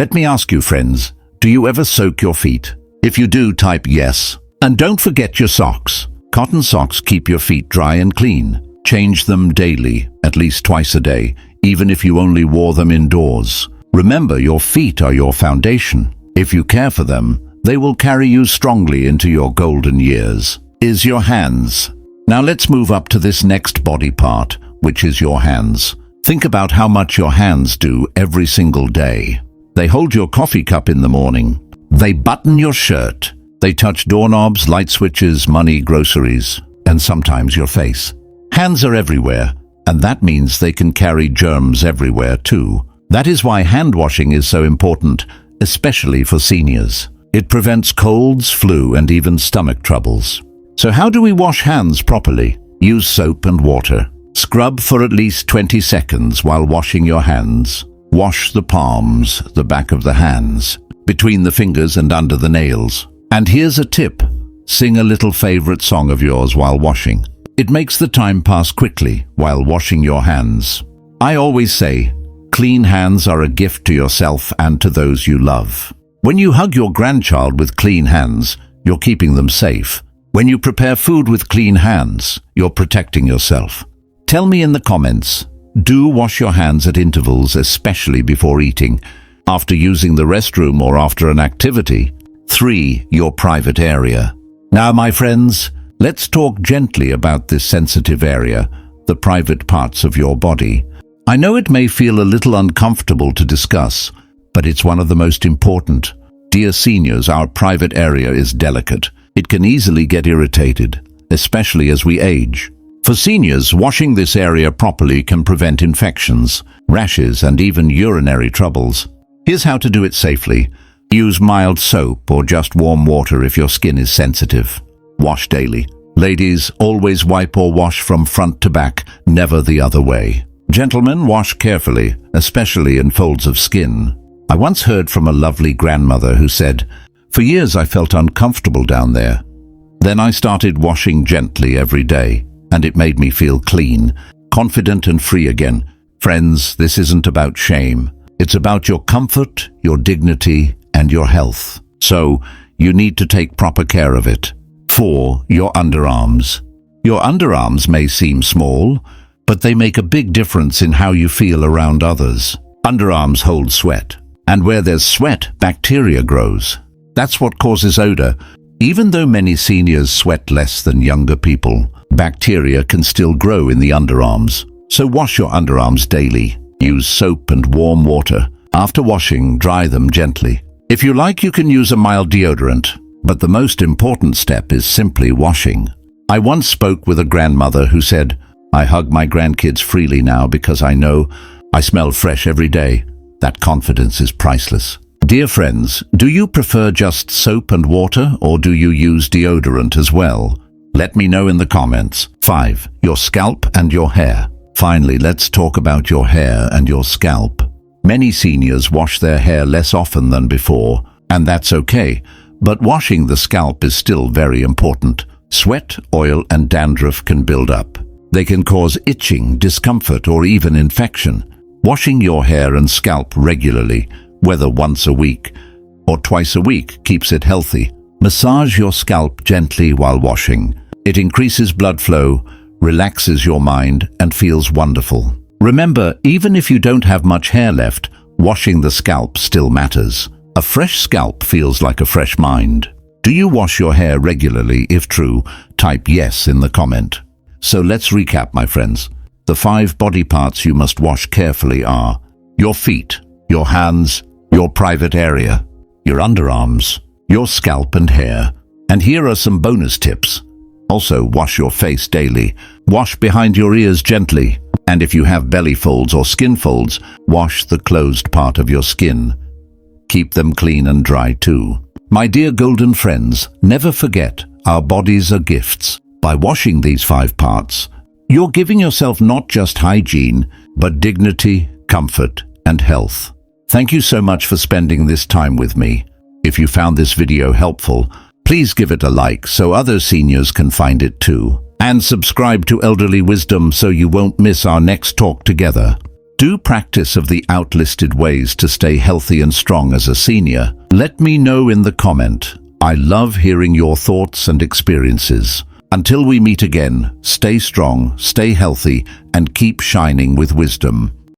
Let me ask you, friends, do you ever soak your feet? If you do, type yes. And don't forget your socks. Cotton socks keep your feet dry and clean. Change them daily, at least twice a day, even if you only wore them indoors. Remember, your feet are your foundation. If you care for them, they will carry you strongly into your golden years. Is your hands. Now let's move up to this next body part, which is your hands. Think about how much your hands do every single day. They hold your coffee cup in the morning. They button your shirt. They touch doorknobs, light switches, money, groceries, and sometimes your face. Hands are everywhere, and that means they can carry germs everywhere too. That is why hand washing is so important, especially for seniors. It prevents colds, flu, and even stomach troubles. So how do we wash hands properly? Use soap and water. Scrub for at least 20 seconds while washing your hands. Wash the palms, the back of the hands, between the fingers and under the nails. And here's a tip. Sing a little favorite song of yours while washing. It makes the time pass quickly while washing your hands. I always say, clean hands are a gift to yourself and to those you love. When you hug your grandchild with clean hands, you're keeping them safe. When you prepare food with clean hands, you're protecting yourself. Tell me in the comments, do wash your hands at intervals, especially before eating, after using the restroom or after an activity. 3. Your private area. Now, my friends, let's talk gently about this sensitive area, the private parts of your body. I know it may feel a little uncomfortable to discuss, but it's one of the most important. Dear seniors, our private area is delicate. It can easily get irritated, especially as we age. For seniors, washing this area properly can prevent infections, rashes, and even urinary troubles. Here's how to do it safely. Use mild soap or just warm water if your skin is sensitive. Wash daily. Ladies, always wipe or wash from front to back, never the other way. Gentlemen, wash carefully, especially in folds of skin. I once heard from a lovely grandmother who said, "For years I felt uncomfortable down there. Then I started washing gently every day, and it made me feel clean, confident and free again." Friends, this isn't about shame. It's about your comfort, your dignity, and your health. So, you need to take proper care of it. 4. Your underarms. Your underarms may seem small, but they make a big difference in how you feel around others. Underarms hold sweat, and where there's sweat, bacteria grows. That's what causes odor. Even though many seniors sweat less than younger people, bacteria can still grow in the underarms. So wash your underarms daily. Use soap and warm water. After washing, dry them gently. If you like, you can use a mild deodorant, but the most important step is simply washing. I once spoke with a grandmother who said, "I hug my grandkids freely now because I know I smell fresh every day." That confidence is priceless. Dear friends, do you prefer just soap and water, or do you use deodorant as well? Let me know in the comments. 5. Your scalp and your hair. Finally, let's talk about your hair and your scalp. Many seniors wash their hair less often than before, and that's okay, but washing the scalp is still very important. Sweat, oil, and dandruff can build up. They can cause itching, discomfort, or even infection. Washing your hair and scalp regularly, whether once a week or twice a week, keeps it healthy. Massage your scalp gently while washing. It increases blood flow, relaxes your mind, and feels wonderful. Remember, even if you don't have much hair left, washing the scalp still matters. A fresh scalp feels like a fresh mind. Do you wash your hair regularly? If true, type yes in the comment. So let's recap, my friends. The 5 body parts you must wash carefully are your feet, your hands, your private area, your underarms, your scalp and hair. And here are some bonus tips. Also, wash your face daily. Wash behind your ears gently. And if you have belly folds or skin folds, wash the closed part of your skin. Keep them clean and dry too. My dear golden friends, never forget, our bodies are gifts. By washing these 5 parts, you're giving yourself not just hygiene, but dignity, comfort, and health. Thank you so much for spending this time with me. If you found this video helpful, please give it a like so other seniors can find it too. And subscribe to Elderly Wisdom so you won't miss our next talk together. Do practice of the outlisted ways to stay healthy and strong as a senior. Let me know in the comment. I love hearing your thoughts and experiences. Until we meet again, stay strong, stay healthy, and keep shining with wisdom.